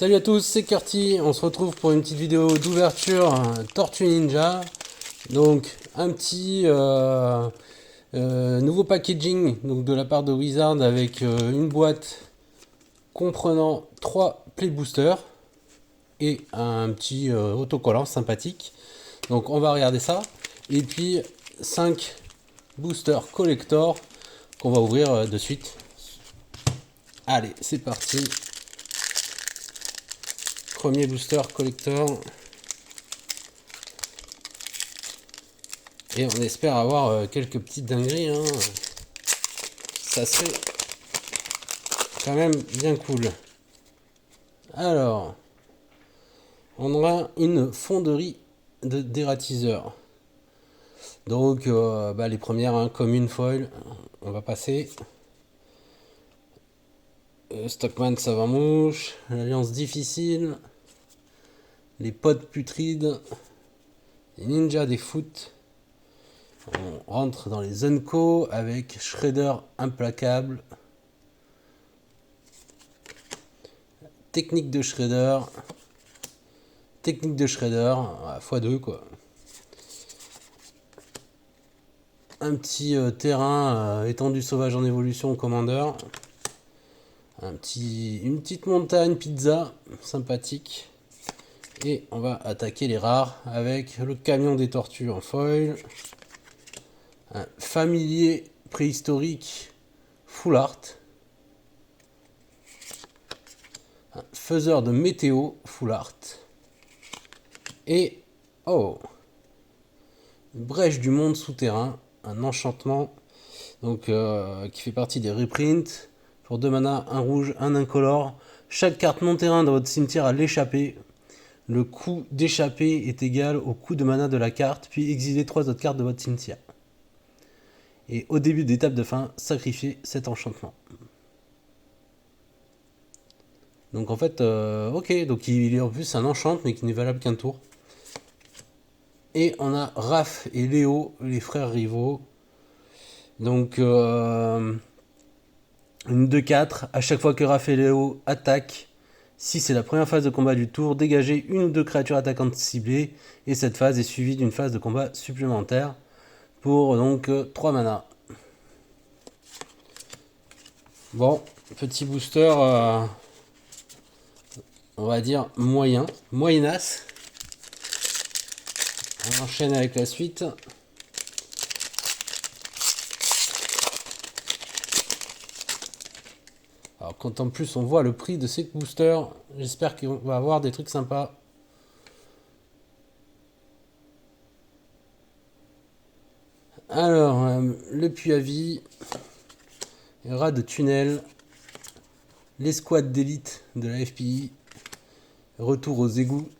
Salut à tous, c'est Curti, on se retrouve pour une petite vidéo d'ouverture Tortue Ninja. Donc un petit nouveau packaging donc, de la part de Wizard avec une boîte comprenant 3 play boosters et un petit autocollant sympathique. Donc on va regarder ça. Et puis 5 boosters collector qu'on va ouvrir de suite. Allez, c'est parti. Premier booster collector. Et on espère avoir quelques petites dingueries. Hein. Ça serait quand même bien cool. Alors, on aura une fonderie d'ératiseurs. Donc, les premières, hein, comme une foil, on va passer. Stockman Savamouche, l'Alliance Difficile, les potes putrides, les ninjas des foot. On rentre dans les Unco avec Shredder implacable. Technique de Shredder. Technique de Shredder, x2 quoi. Un petit terrain étendu sauvage en évolution Commander. Une petite montagne pizza sympathique. Et on va attaquer les rares avec le camion des tortues en foil. Un familier préhistorique full art. Un faiseur de météo full art. Et une brèche du monde souterrain, un enchantement donc qui fait partie des reprints. Pour 2 mana, un rouge, un incolore. Chaque carte non terrain dans votre cimetière a l'échappée. Le coût d'échappée est égal au coût de mana de la carte, puis exilez 3 autres cartes de votre cimetière. Et au début d'étape de fin, sacrifiez cet enchantement. Donc en fait, ok, donc il est en plus un enchant, mais qui n'est valable qu'un tour. Et on a Raph et Léo, les frères rivaux. Donc une 2-4, à chaque fois que Raph et Léo attaquent, si c'est la première phase de combat du tour, dégagez une ou 2 créatures attaquantes ciblées, et cette phase est suivie d'une phase de combat supplémentaire, pour donc 3 mana. Bon, petit booster, on va dire moyennasse. On enchaîne avec la suite. Alors quand en plus on voit le prix de ces boosters, j'espère qu'on va avoir des trucs sympas. Alors, le puits à vie, les rats de tunnel, l'escouade d'élite de la FPI, retour aux égouts,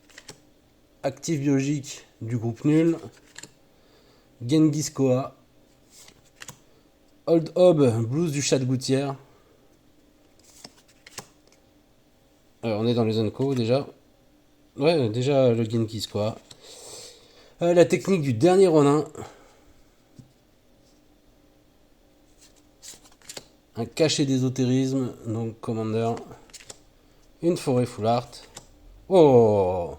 actif biologique du groupe nul, Genghis Koa, Old Hob, blues du chat de gouttière. On est dans les Unco déjà. Ouais, déjà le Genghis Koa. La technique du dernier Ronin. Un cachet d'ésotérisme, donc Commander. Une forêt full art. Oh,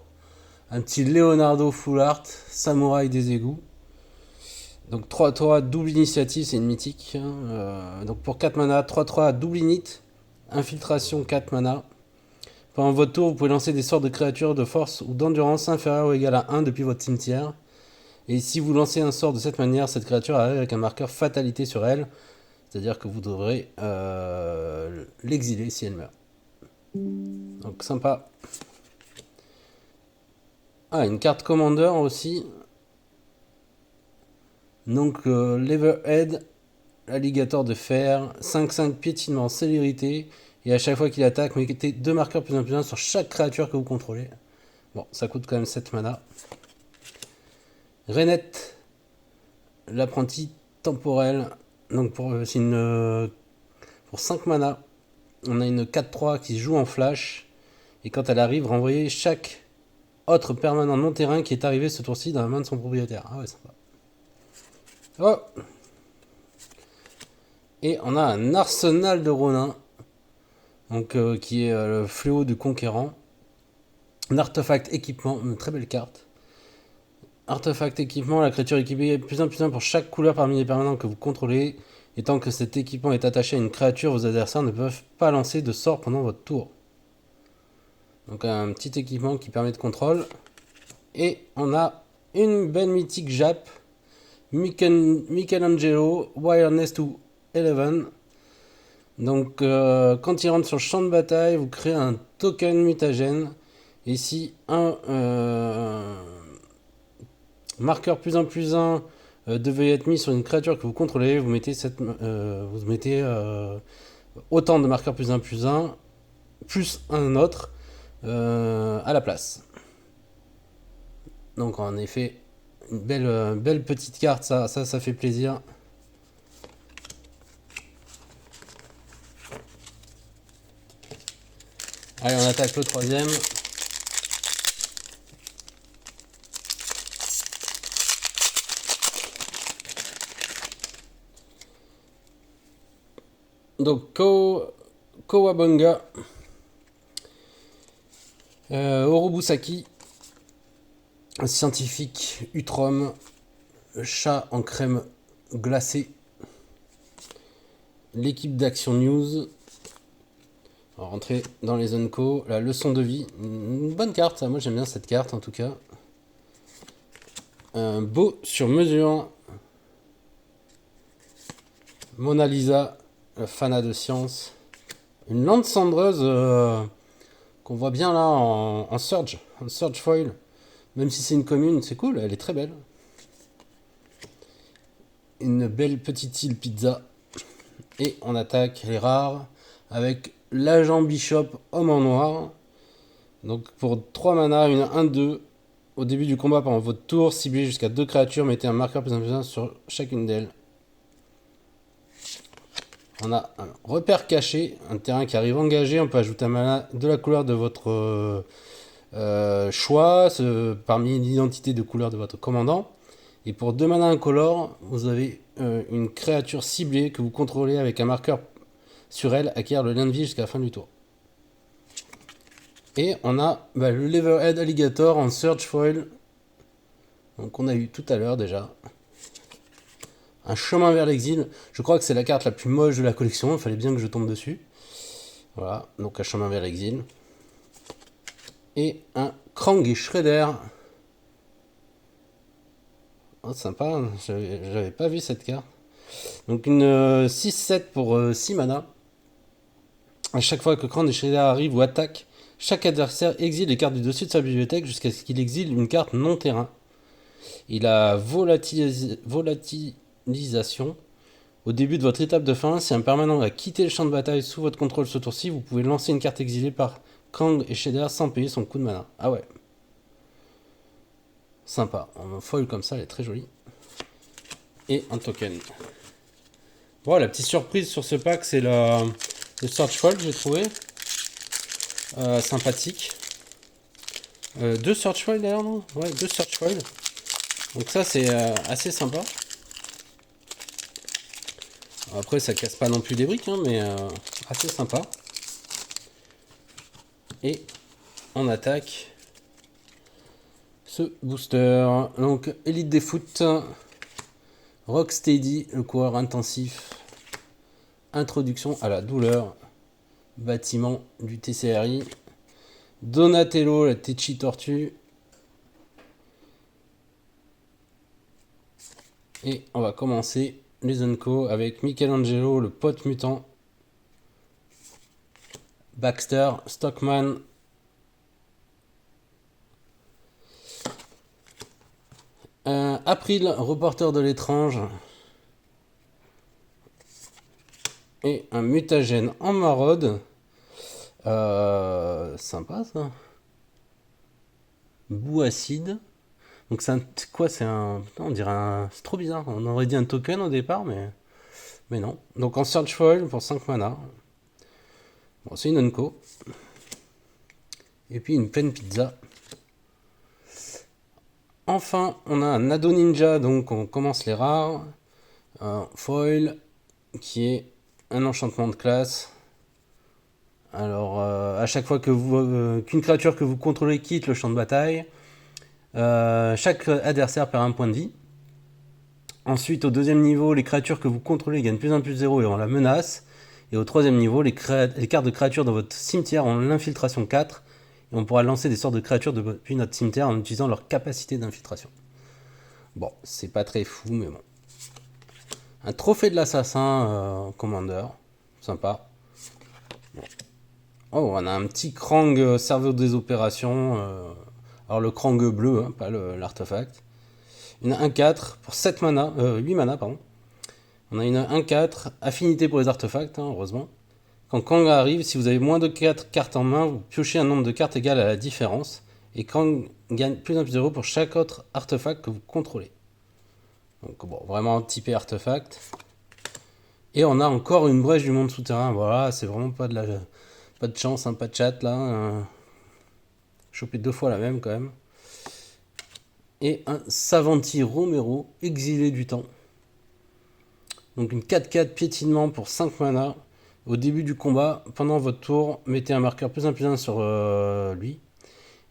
un petit Leonardo full art, samouraï des égouts. Donc 3-3, double initiative, c'est une mythique. Donc pour 4 mana, 3-3, double init. Infiltration 4 mana. Pendant votre tour, vous pouvez lancer des sorts de créatures de force ou d'endurance inférieure ou égale à 1 depuis votre cimetière. Et si vous lancez un sort de cette manière, cette créature arrive avec un marqueur fatalité sur elle. C'est-à-dire que vous devrez l'exiler si elle meurt. Donc sympa. Ah, une carte Commander aussi. Donc Leverhead, alligator de fer, 5-5 piétinement, célérité. Et à chaque fois qu'il attaque, mettez 2 marqueurs plus 1 sur chaque créature que vous contrôlez. Bon, ça coûte quand même 7 mana. Renette, l'apprenti temporel. Donc pour 5 mana, on a une 4-3 qui se joue en flash. Et quand elle arrive, renvoyez chaque autre permanent non terrain qui est arrivé ce tour-ci dans la main de son propriétaire. Ah ouais, sympa. Oh. Et on a un arsenal de Ronin. Donc qui est le fléau du conquérant. Un artefact équipement, une très belle carte. Artefact équipement, la créature équipée est plus 1 pour chaque couleur parmi les permanents que vous contrôlez. Et tant que cet équipement est attaché à une créature, vos adversaires ne peuvent pas lancer de sort pendant votre tour. Donc un petit équipement qui permet de contrôle. Et on a une belle mythique Jap, Michelangelo, Wilderness to 11. Donc quand il rentre sur le champ de bataille, vous créez un token mutagène. Et si un marqueur plus 1 devait être mis sur une créature que vous contrôlez, vous mettez, autant de marqueurs plus 1 plus un autre à la place. Donc en effet, une belle petite carte, ça fait plaisir. Allez, on attaque le troisième. Donc Kowabunga, Orobusaki, un scientifique Utrom, chat en crème glacée, l'équipe d'Action News. On va rentrer dans les Unco, la leçon de vie, une bonne carte, moi j'aime bien cette carte en tout cas. Un beau sur mesure, Mona Lisa, Fana de science, une lande cendreuse qu'on voit bien là en Surge foil, même si c'est une commune, c'est cool, elle est très belle. Une belle petite île pizza, et on attaque les rares avec l'agent Bishop homme en noir. Donc pour 3 mana, une 1-2, au début du combat pendant votre tour, ciblez jusqu'à 2 créatures, mettez un marqueur plus 1 sur chacune d'elles. On a un repère caché, un terrain qui arrive engagé, on peut ajouter un mana de la couleur de votre choix, parmi l'identité de couleur de votre commandant. Et pour 2 mana incolore, vous avez une créature ciblée que vous contrôlez avec un marqueur sur elle, acquiert le lien de vie jusqu'à la fin du tour. Et on a le Leatherhead Alligator en Surge Foil, donc on a eu tout à l'heure déjà. Un chemin vers l'exil, je crois que c'est la carte la plus moche de la collection, il fallait bien que je tombe dessus. Voilà, donc un chemin vers l'exil. Et un Krang et Shredder. Oh, sympa, j'avais pas vu cette carte. Donc une 6-7 pour 6 mana. À chaque fois que Krang et Shredder arrivent ou attaquent, chaque adversaire exile les cartes du dessus de sa bibliothèque jusqu'à ce qu'il exile une carte non terrain. Il a volatilisation. Au début de votre étape de fin, si un permanent a quitté le champ de bataille sous votre contrôle ce tour-ci, vous pouvez lancer une carte exilée par Krang et Shredder sans payer son coût de mana. Ah ouais. Sympa. En foil comme ça, elle est très jolie. Et un token. Bon, la petite surprise sur ce pack, c'est le Search Foil que j'ai trouvé. Sympathique. 2 Search Foil d'ailleurs, non? Ouais, 2 Search Foil. Donc ça, c'est assez sympa. Après, ça casse pas non plus des briques, hein, mais assez sympa. Et on attaque ce booster. Donc, Elite des foot, Rocksteady, le coureur intensif, introduction à la douleur, bâtiment du TCRI, Donatello, la Techi Tortue. Et on va commencer les Unco avec Michelangelo, le pote mutant, Baxter, Stockman, April, reporter de l'étrange, et un mutagène en maraude. Sympa ça. Boue acide. Donc c'est quoi, c'est un... Putain, on dirait un... C'est trop bizarre. On aurait dit un token au départ, mais non. Donc en Search Foil pour 5 mana. Bon, c'est une Unco. Et puis une pleine pizza. Enfin, on a un Ado Ninja, donc on commence les rares. Un foil, qui est un enchantement de classe. Alors, à chaque fois qu'une créature que vous contrôlez quitte le champ de bataille, chaque adversaire perd un point de vie. Ensuite, au deuxième niveau, les créatures que vous contrôlez gagnent plus 1 plus 0 et ont la menace. Et au troisième niveau, les cartes de créatures dans votre cimetière ont l'infiltration 4. Et on pourra lancer des sortes de créatures depuis notre cimetière en utilisant leur capacité d'infiltration. Bon, c'est pas très fou, mais bon. Un trophée de l'assassin Commander. Sympa. Bon. Oh, on a un petit Krang cerveau des opérations. Alors le Krang bleu, hein, pas l'artefact. Une 1-4 pour 7 mana, 8 mana, pardon. On a une 1-4, affinité pour les artefacts, hein, heureusement. Quand Krang arrive, si vous avez moins de 4 cartes en main, vous piochez un nombre de cartes égal à la différence. Et Krang gagne plus 1 plus 0 pour chaque autre artefact que vous contrôlez. Donc bon, vraiment typé artefact. Et on a encore une brèche du monde souterrain. Voilà, c'est vraiment pas de chance, hein, pas de chat là. Chopé 2 fois la même quand même. Et un Savanti Romero, exilé du temps. Donc une 4-4 piétinement pour 5 mana. Au début du combat, pendant votre tour, mettez un marqueur plus 1 plus 1 sur lui.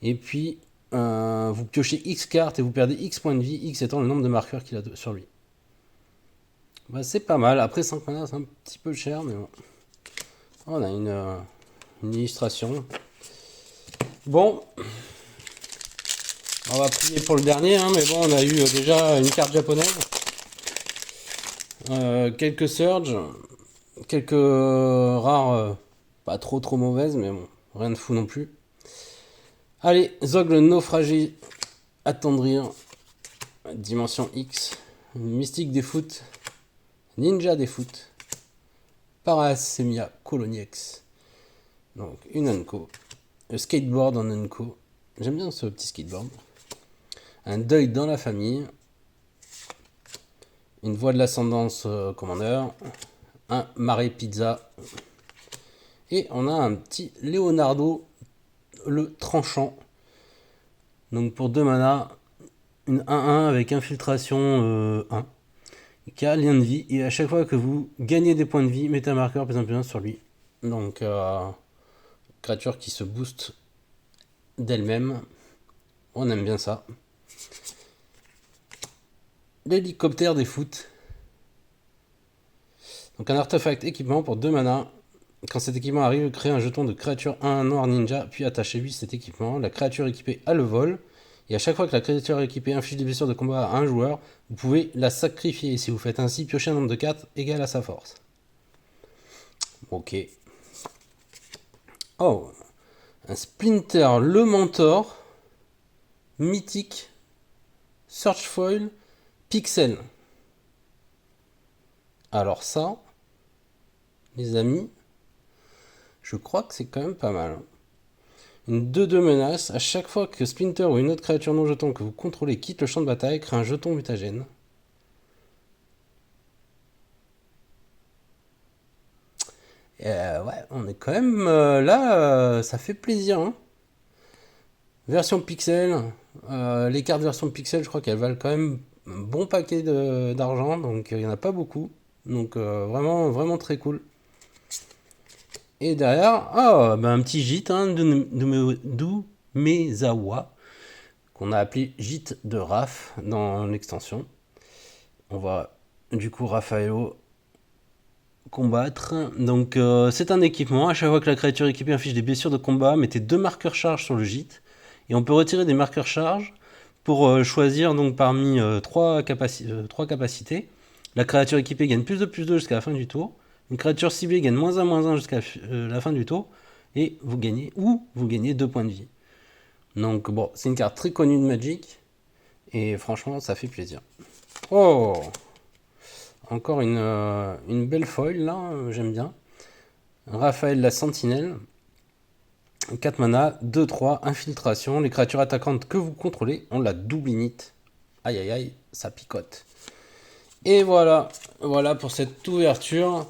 Et puis, vous piochez X cartes et vous perdez X points de vie, X étant le nombre de marqueurs qu'il a sur lui. Bah, c'est pas mal. Après 5 mana, c'est un petit peu cher, mais bon. On a une illustration. Bon. On va prier pour le dernier, hein, mais bon, on a eu déjà une carte japonaise. Quelques surges. Quelques rares, pas trop mauvaises, mais bon, rien de fou non plus. Allez, Zog le naufragé, attendrir, dimension X, mystique des foot, ninja des foot, Parasemia Coloniex, donc une Unco, le skateboard en Unco, j'aime bien ce petit skateboard, un deuil dans la famille, une voix de l'ascendance commandeur, un Mare Pizza, et on a un petit Leonardo le tranchant. Donc pour 2 mana, une 1-1 avec infiltration 1, qui a lien de vie, et à chaque fois que vous gagnez des points de vie, mettez un marqueur plus 1 plus 1 sur lui. Donc créature qui se booste d'elle-même. On aime bien ça. L'hélicoptère des foot. Donc un artefact équipement pour 2 mana. Quand cet équipement arrive, créez un jeton de créature 1 noir ninja, puis attachez-lui cet équipement. La créature équipée a le vol, et à chaque fois que la créature équipée inflige des blessures de combat à un joueur, vous pouvez la sacrifier. Si vous faites ainsi, piochez un nombre de cartes égal à sa force. Ok. Oh, un Splinter le Mentor, mythique, Search Foil, Pixel. Alors ça, les amis, je crois que c'est quand même pas mal. Une 2-2 menace. À chaque fois que Splinter ou une autre créature non jeton que vous contrôlez quitte le champ de bataille, crée un jeton mutagène. Ouais, on est quand même là, ça fait plaisir. Hein. Version pixel. Les cartes version pixel, je crois qu'elles valent quand même un bon paquet d'argent. Donc il n'y en a pas beaucoup. Donc vraiment, vraiment très cool. Et derrière, un petit gîte hein, d'Umezawa, qu'on a appelé gîte de Raph dans l'extension. On va du coup Raffaello combattre. Donc c'est un équipement. À chaque fois que la créature équipée inflige des blessures de combat, mettez 2 marqueurs charge sur le gîte. Et on peut retirer des marqueurs charge pour choisir donc parmi 3 capacités. La créature équipée gagne plus de jusqu'à la fin du tour. Une créature ciblée gagne -1/-1 jusqu'à la fin du tour. Et vous gagnez 2 points de vie. Donc bon, c'est une carte très connue de Magic. Et franchement, ça fait plaisir. Oh, encore une belle foil là, j'aime bien. Raphaël la Sentinelle. 4 mana, 2-3, infiltration. Les créatures attaquantes que vous contrôlez ont la double init. Aïe aïe aïe, ça picote. Et voilà, voilà pour cette ouverture.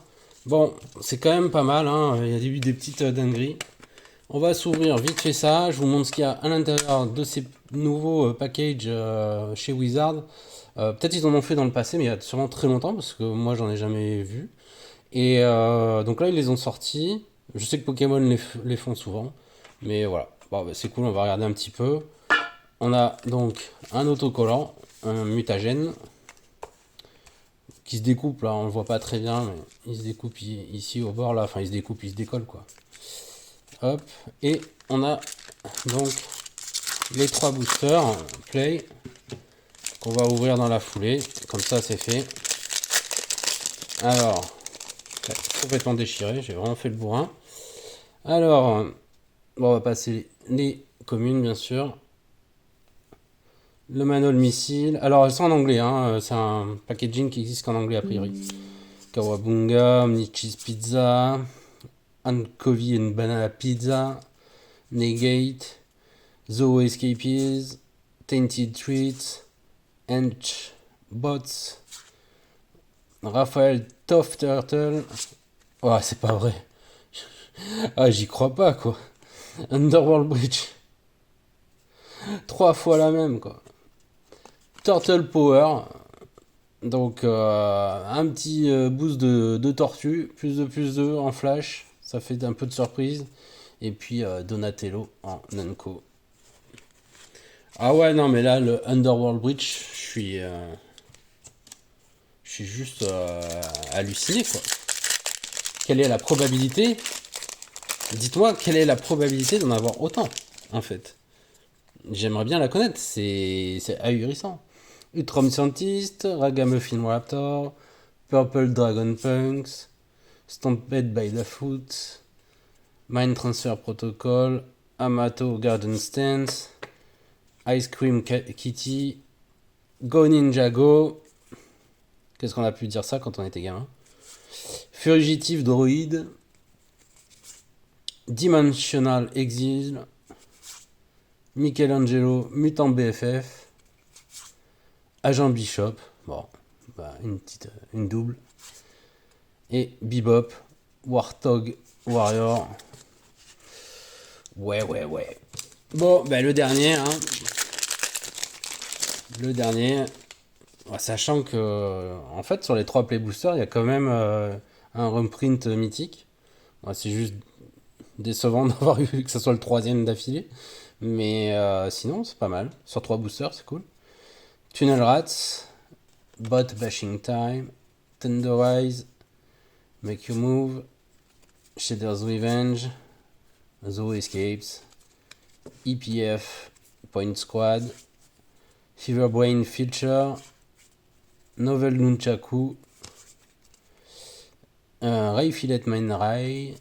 Bon, c'est quand même pas mal, hein. Il y a eu des petites dingueries. On va s'ouvrir vite fait ça. Je vous montre ce qu'il y a à l'intérieur de ces nouveaux packages chez Wizard. Peut-être ils en ont fait dans le passé, mais il y a sûrement très longtemps, parce que moi j'en ai jamais vu. Et donc là, ils les ont sortis. Je sais que Pokémon les font souvent. Mais voilà. Bon, bah, c'est cool, on va regarder un petit peu. On a donc un autocollant, un mutagène, qui se découpe là, on le voit pas très bien, mais il se découpe ici au bord là, enfin il se découpe, il se décolle quoi. Hop, et on a donc les 3 boosters Play qu'on va ouvrir dans la foulée, comme ça c'est fait. Alors, complètement déchiré, j'ai vraiment fait le bourrin. Alors, bon, on va passer les communes bien sûr. Le manual missile. Alors, elles sont en anglais, hein. C'est un packaging qui existe qu'en anglais a priori. Kawabunga, Omni Cheese Pizza, Anchovy and Banana Pizza, Negate, Zoo Escapees, Tainted Treats, Hench Bots, Raphaël Tough Turtle. Oh, c'est pas vrai. Ah, j'y crois pas, quoi. Underworld Bridge. 3 fois la même, quoi. Turtle Power. Donc, un petit boost de tortue. Plus de en flash. Ça fait un peu de surprise. Et puis, Donatello en Nanko. Ah ouais, non, mais là, le Underworld Bridge, je suis juste halluciné, quoi. Quelle est la probabilité? Dites-moi, quelle est la probabilité d'en avoir autant, en fait? J'aimerais bien la connaître, c'est ahurissant. Ultram Scientist, Ragamuffin Raptor, Purple Dragon Punks, Stampede by the Foot, Mind Transfer Protocol, Amato Garden Stance, Ice Cream Kitty, Go Ninja Go. Qu'est-ce qu'on a pu dire ça quand on était gamin? Fugitive Droid, Dimensional Exile, Michelangelo Mutant BFF, Agent Bishop, bon, bah, une double, et Bebop, Warthog Warrior. Ouais. Bon, bah le dernier, hein. Le dernier, sachant que, en fait, sur les 3 play boosters, il y a quand même un reprint mythique. C'est juste décevant d'avoir eu que ce soit le 3e d'affilée. Mais sinon, c'est pas mal. Sur 3 boosters, c'est cool. Tunnel Rats, Bot Bashing Time, Tenderize, Make You Move, Shader's Revenge, Zoo Escapes, EPF, Point Squad, Feverbrain Feature, Novel Nunchaku, Ray Fillet Main Ray,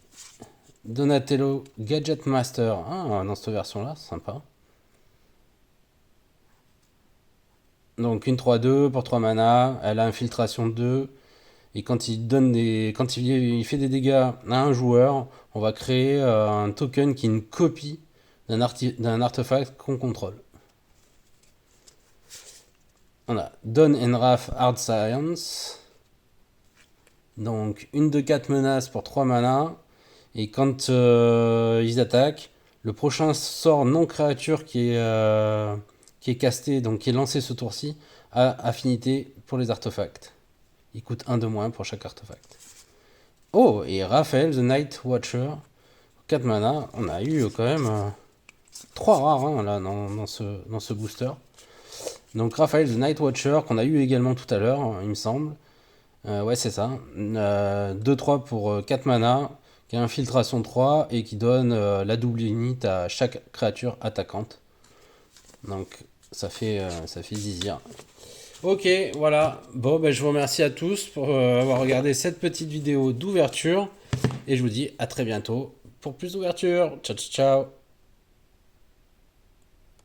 Donatello Gadget Master. Ah, dans cette version-là, c'est sympa. Donc une 3-2 pour 3 mana, elle a infiltration 2. Et quand il fait des dégâts à un joueur, on va créer un token qui est une copie d'un artefact qu'on contrôle. On a Don Enraf Hard Science. Donc une de 4 menaces pour 3 mana. Et quand ils attaquent, le prochain sort non créature qui est casté, donc qui est lancé ce tour-ci, a affinité pour les artefacts. Il coûte 1 de moins pour chaque artefact. Oh, et Raphaël, The Night Watcher, 4 mana. On a eu quand même 3 rares hein, là, dans ce booster. Donc Raphaël, The Night Watcher, qu'on a eu également tout à l'heure, il me semble. Ouais, c'est ça. 2-3 pour 4 mana, qui a infiltration 3 et qui donne la double unit à chaque créature attaquante. Donc ça fait zizir. Ok, voilà. Bon, ben, je vous remercie à tous pour avoir regardé cette petite vidéo d'ouverture. Et je vous dis à très bientôt pour plus d'ouverture. Ciao, ciao, ciao.